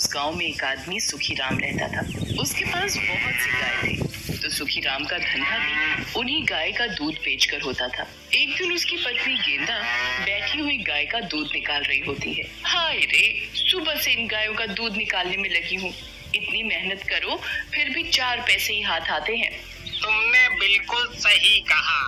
उस गांव में एक आदमी सुखीराम रहता था। उसके पास बहुत सी गाय थी, तो सुखीराम का धंधा भी उन्हीं गाय का दूध बेचकर होता था। एक दिन उसकी पत्नी गेंदा बैठी हुई गाय का दूध निकाल रही होती है। हाय रे, सुबह से इन गायों का दूध निकालने में लगी हूँ। इतनी मेहनत करो फिर भी 4 पैसे ही हाथ आते हैं। तुमने बिल्कुल सही कहा।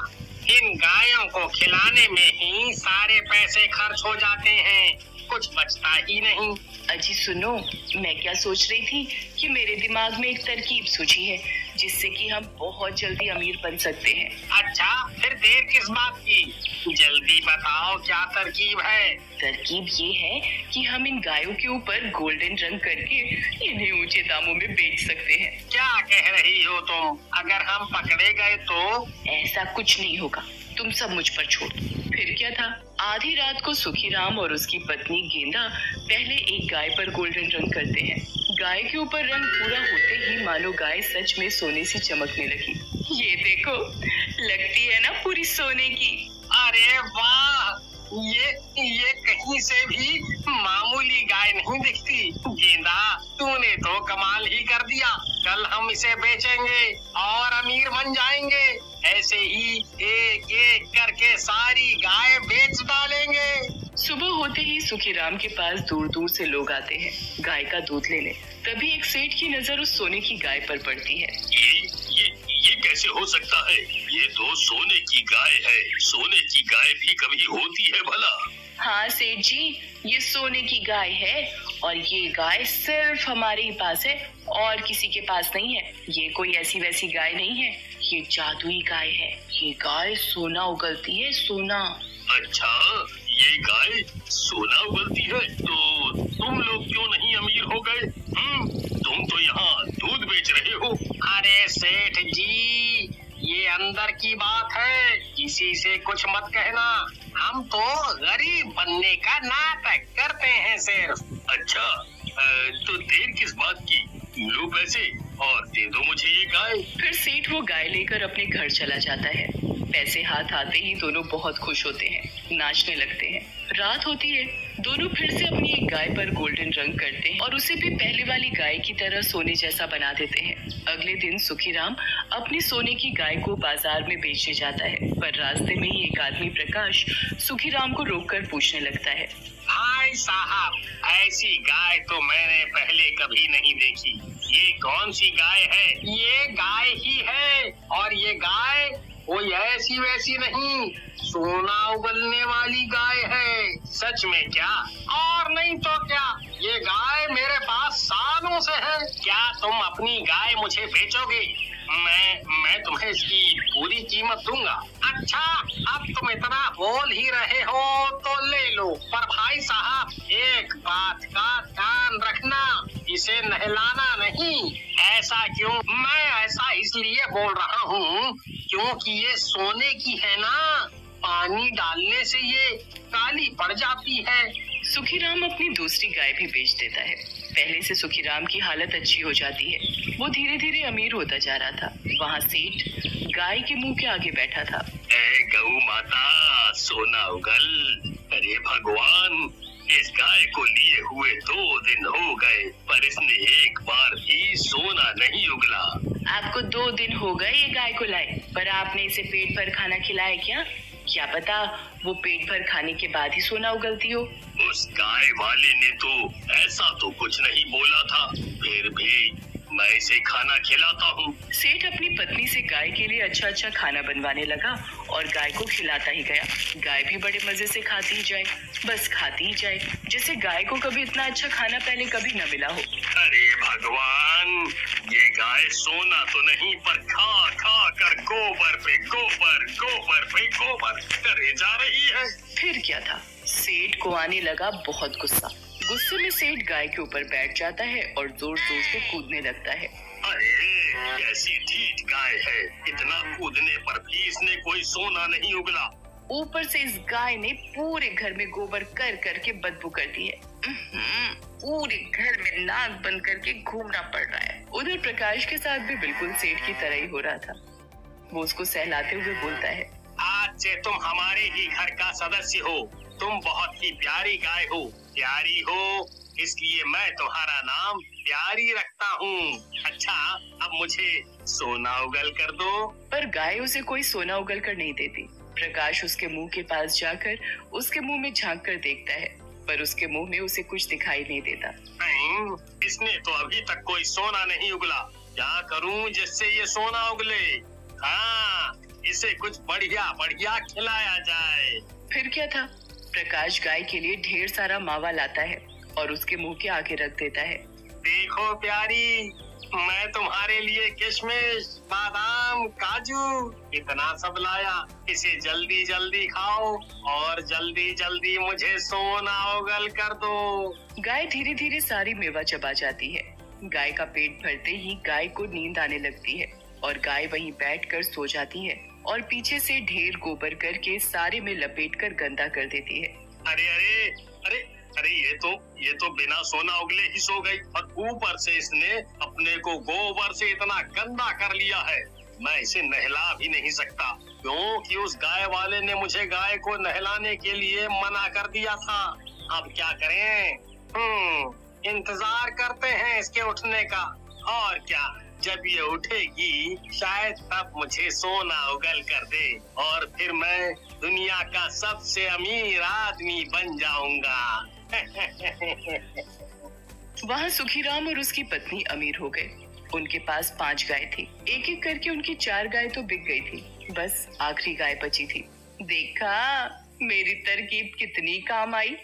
इन गायों को खिलाने में ही सारे पैसे खर्च हो जाते हैं, कुछ बचता ही नहीं। अजी सुनो, मैं क्या सोच रही थी कि मेरे दिमाग में एक तरकीब सूझी है जिससे कि हम बहुत जल्दी अमीर बन सकते हैं। अच्छा, फिर देर किस बात की? जल्दी बताओ, क्या तरकीब है? तरकीब ये है कि हम इन गायों के ऊपर गोल्डन रंग करके इन्हें ऊंचे दामों में बेच सकते हैं। क्या कह रही हो तुम? अगर हम पकड़े गए तो? ऐसा कुछ नहीं होगा, तुम सब मुझ पर छोड़ दो। फिर क्या था, आधी रात को सुखीराम और उसकी पत्नी गेंदा पहले एक गाय पर गोल्डन रंग करते हैं। गाय के ऊपर रंग पूरा होते ही मानो गाय सच में सोने सी चमकने लगी। ये देखो, लगती है ना पूरी सोने की। अरे वाह, ये कहीं से भी मामूली गाय नहीं दिखती। गेंदा, तूने तो कमाल ही कर दिया। कल हम इसे बेचेंगे और अमीर बन जाएंगे। ऐसे ही एक एक करके सारी गाय बेच डालेंगे। सुबह होते ही सुखीराम के पास दूर दूर से लोग आते हैं गाय का दूध लेने। तभी एक सेठ की नजर उस सोने की गाय पर पड़ती है। ये कैसे हो सकता है? ये तो सोने की गाय है। सोने की गाय भी कभी होती है भला? हाँ सेठ जी, ये सोने की गाय है और ये गाय सिर्फ हमारे ही पास है और किसी के पास नहीं है। ये कोई ऐसी वैसी गाय नहीं है, ये जादुई गाय है। ये गाय सोना उगलती है, सोना। अच्छा, ये गाय सोना उगलती है तो तुम लोग क्यों नहीं अमीर हो गए? तुम तो यहाँ दूध बेच रहे हो। अरे सेठ जी, ये अंदर की बात है, किसी से कुछ मत कहना। हम तो गरीब बनने का नाटक करते हैं सिर्फ। अच्छा, तो देर किस बात की? लो पैसे और दे दो मुझे ये गाय। फिर सेठ वो गाय लेकर अपने घर चला जाता है। पैसे हाथ आते ही दोनों बहुत खुश होते हैं, नाचने लगते हैं। रात होती है, दोनों फिर से अपनी एक गाय पर गोल्डन रंग करते हैं और उसे भी पहले वाली गाय की तरह सोने जैसा बना देते हैं। अगले दिन सुखीराम अपनी सोने की गाय को बाजार में बेचने जाता है, पर रास्ते में ही एक आदमी प्रकाश सुखीराम को रोककर पूछने लगता है। भाई साहब, ऐसी गाय तो मैंने पहले कभी नहीं देखी। ये कौन सी गाय है? ये गाय ही है, और ये गाय कोई ऐसी वैसी नहीं, सोना उगलने वाली गाय है। सच में क्या? और नहीं तो क्या, ये गाय मेरे पास सालों से है। क्या तुम अपनी गाय मुझे बेचोगे? मैं तुम्हें इसकी पूरी कीमत दूंगा। अच्छा, अब तुम इतना बोल ही रहे हो तो ले लो, पर भाई साहब एक बात का ध्यान रखना, इसे नहलाना नहीं। ऐसा क्यों? मैं ऐसा इसलिए बोल रहा हूँ क्योंकि ये सोने की है ना, पानी डालने से ये काली पड़ जाती है। सुखीराम अपनी दूसरी गाय भी बेच देता है। पहले से सुखीराम की हालत अच्छी हो जाती है, वो धीरे धीरे अमीर होता जा रहा था। वहाँ सेठ गाय के मुंह के आगे बैठा था। ऐ गौ माता, सोना उगल। अरे भगवान, इस गाय को लिए हुए 2 दिन हो गए, पर इसने एक बार भी सोना नहीं उगला। आपको 2 दिन हो गए ये गाय को लाए, पर आपने इसे पेट भर खाना खिलाया क्या? क्या पता वो पेट भर खाने के बाद ही सोना उगलती हो। उस गाय वाले ने तो ऐसा तो कुछ नहीं बोला था, फिर भी मैं इसे खाना खिलाता हूँ। सेठ अपनी पत्नी से गाय के लिए अच्छा अच्छा खाना बनवाने लगा और गाय को खिलाता ही गया। गाय भी बड़े मजे से खाती ही जाए, बस खाती ही जाए, जैसे गाय को कभी इतना अच्छा खाना पहले कभी न मिला हो। अरे भगवान, ये गाय सोना तो नहीं, पर खा खा कर गोबर पे गोबर, गोबर पे गोबर करे जा रही है। फिर क्या था, सेठ को आने लगा बहुत गुस्सा। गुस्से में सेठ गाय के ऊपर बैठ जाता है और जोर जोर से कूदने लगता है। अरे कैसी ढीठ गाय है, इतना कूदने पर भी इसने कोई सोना नहीं उगला। ऊपर से इस गाय ने पूरे घर में गोबर कर करके बदबू कर दी है। पूरे घर में नाक बंद करके घूमना पड़ रहा है। उधर प्रकाश के साथ भी बिल्कुल सेठ की तरह ही हो रहा था। वो उसको सहलाते हुए बोलता है, आज से तुम हमारे ही घर का सदस्य हो। तुम बहुत ही प्यारी गाय हो, प्यारी हो इसलिए मैं तुम्हारा नाम प्यारी रखता हूँ। अच्छा, अब मुझे सोना उगल कर दो। पर गाय उसे कोई सोना उगल कर नहीं देती। प्रकाश उसके मुंह के पास जाकर उसके मुंह में झांक कर देखता है, पर उसके मुंह में उसे कुछ दिखाई नहीं देता। इसने तो अभी तक कोई सोना नहीं उगला। क्या करूं जिससे ये सोना उगले? हाँ, इसे कुछ बढ़िया बढ़िया खिलाया जाए। फिर क्या था, प्रकाश गाय के लिए ढेर सारा मावा लाता है और उसके मुंह के आगे रख देता है। देखो प्यारी, मैं तुम्हारे लिए किशमिश, बादाम, काजू इतना सब लाया। इसे जल्दी जल्दी खाओ और जल्दी जल्दी मुझे सोना उगल कर दो। गाय धीरे धीरे सारी मेवा चबा जाती है। गाय का पेट भरते ही गाय को नींद आने लगती है और गाय वहीं बैठकर सो जाती है और पीछे से ढेर गोबर करके सारे में लपेटकर गंदा कर देती है। अरे अरे अरे अरे, ये तो बिना सोना उगले ही सो गई और ऊपर से इसने अपने को गोबर से इतना गंदा कर लिया है। मैं इसे नहला भी नहीं सकता, क्योंकि उस गाय वाले ने मुझे गाय को नहलाने के लिए मना कर दिया था। अब क्या करें? इंतजार करते हैं इसके उठने का। और क्या, जब ये उठेगी शायद तब मुझे सोना उगल कर दे और फिर मैं दुनिया का सबसे अमीर आदमी बन जाऊंगा। वहाँ सुखीराम और उसकी पत्नी अमीर हो गए। उनके पास 5 गाय थी। एक एक करके उनकी 4 गाय तो बिक गई थी, बस आखिरी गाय बची थी। देखा, मेरी तरकीब कितनी काम आई।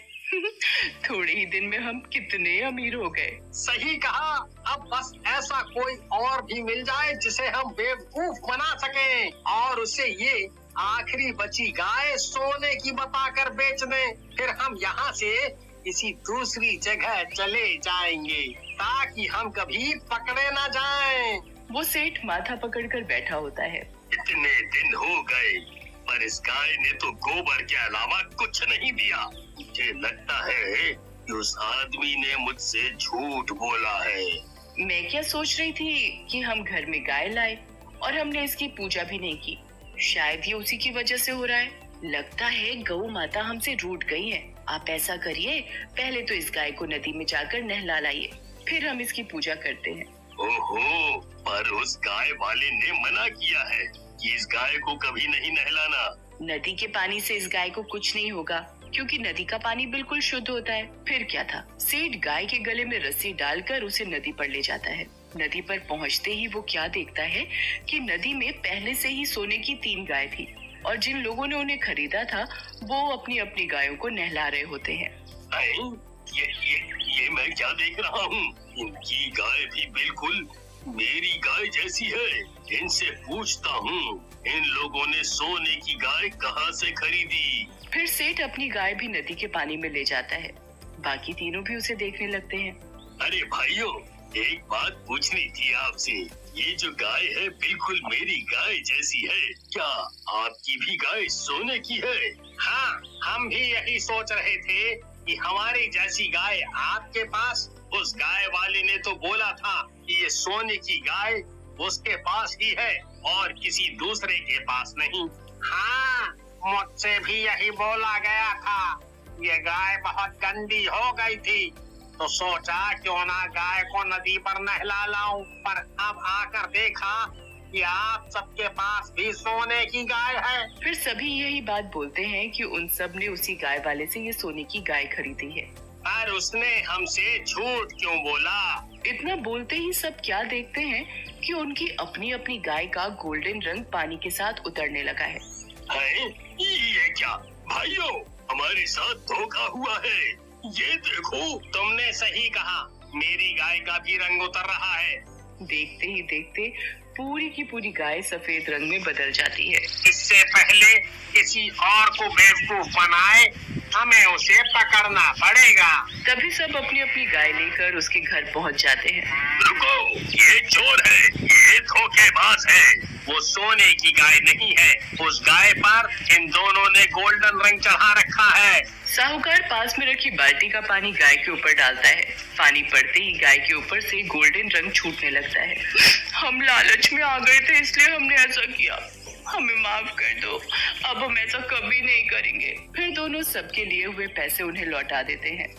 थोड़े ही दिन में हम कितने अमीर हो गए। सही कहा। अब बस ऐसा कोई और भी मिल जाए जिसे हम बेवकूफ बना सकें और उसे ये आखिरी बची गाय सोने की बताकर बेच दें। फिर हम यहाँ से किसी दूसरी जगह चले जाएंगे ताकि हम कभी पकड़े ना जाएं। वो सेठ माथा पकड़कर बैठा होता है। इतने दिन हो गए पर इस गाय ने तो गोबर के अलावा कुछ नहीं दिया। मुझे लगता है कि उस आदमी ने मुझसे झूठ बोला है। मैं क्या सोच रही थी कि हम घर में गाय लाए और हमने इसकी पूजा भी नहीं की। शायद ये उसी की वजह से हो रहा है। लगता है गौ माता हमसे रूठ गई है। आप ऐसा करिए, पहले तो इस गाय को नदी में जाकर नहला लाइए, फिर हम इसकी पूजा करते हैं। ओहो, पर उस गाय वाले ने मना किया है कि इस गाय को कभी नहीं नहलाना। नदी के पानी से इस गाय को कुछ नहीं होगा, क्योंकि नदी का पानी बिल्कुल शुद्ध होता है। फिर क्या था, सेठ गाय के गले में रस्सी डालकर उसे नदी पर ले जाता है। नदी पर पहुंचते ही वो क्या देखता है कि नदी में पहले से ही सोने की 3 गाय थी और जिन लोगों ने उन्हें खरीदा था वो अपनी अपनी गायों को नहला रहे होते हैं। ये मैं क्या देख रहा हूँ? इनकी गाय भी बिल्कुल मेरी गाय जैसी है। इनसे पूछता हूँ, इन लोगों ने सोने की गाय कहाँ से खरीदी? फिर सेठ अपनी गाय भी नदी के पानी में ले जाता है। बाकी तीनों भी उसे देखने लगते हैं। अरे भाइयों, एक बात पूछनी थी आपसे। ये जो गाय है बिल्कुल मेरी गाय जैसी है, क्या आपकी भी गाय सोने की है? हाँ, हम भी यही सोच रहे थे कि हमारी जैसी गाय आपके पास। उस गाय वाले ने तो बोला था कि ये सोने की गाय उसके पास ही है और किसी दूसरे के पास नहीं। हाँ, मुझसे भी यही बोला गया था। ये गाय बहुत गंदी हो गई थी तो सोचा क्यों ना गाय को नदी पर नहला लाऊं, पर अब आकर देखा कि आप सबके पास भी सोने की गाय है। फिर सभी यही बात बोलते हैं कि उन सब ने उसी गाय वाले से ये सोने की गाय खरीदी है। पर उसने हमसे झूठ क्यों बोला? इतना बोलते ही सब क्या देखते हैं कि उनकी अपनी अपनी गाय का गोल्डन रंग पानी के साथ उतरने लगा है। ये क्या भाइयों, हमारे साथ धोखा हुआ है। ये देखो। तुमने सही कहा, मेरी गाय का भी रंग उतर रहा है। देखते ही देखते पूरी की पूरी गाय सफेद रंग में बदल जाती है। इससे पहले किसी और को बेवकूफ बनाए हमें उसे पकड़ना पड़ेगा। तभी सब अपनी अपनी गाय लेकर उसके घर पहुंच जाते हैं। रुको, ये चोर है, ये धोखेबाज है। वो सोने की गाय नहीं है, उस गाय पर इन दोनों ने गोल्डन रंग चढ़ा रखा है। साहूकार पास में रखी बाल्टी का पानी गाय के ऊपर डालता है। पानी पड़ते ही गाय के ऊपर से गोल्डन रंग छूटने लगता है। हम लालच में आ गए थे, इसलिए हमने ऐसा किया। हमें माफ कर दो, अब हम ऐसा कभी नहीं करेंगे। फिर दोनों सबके लिए हुए पैसे उन्हें लौटा देते हैं।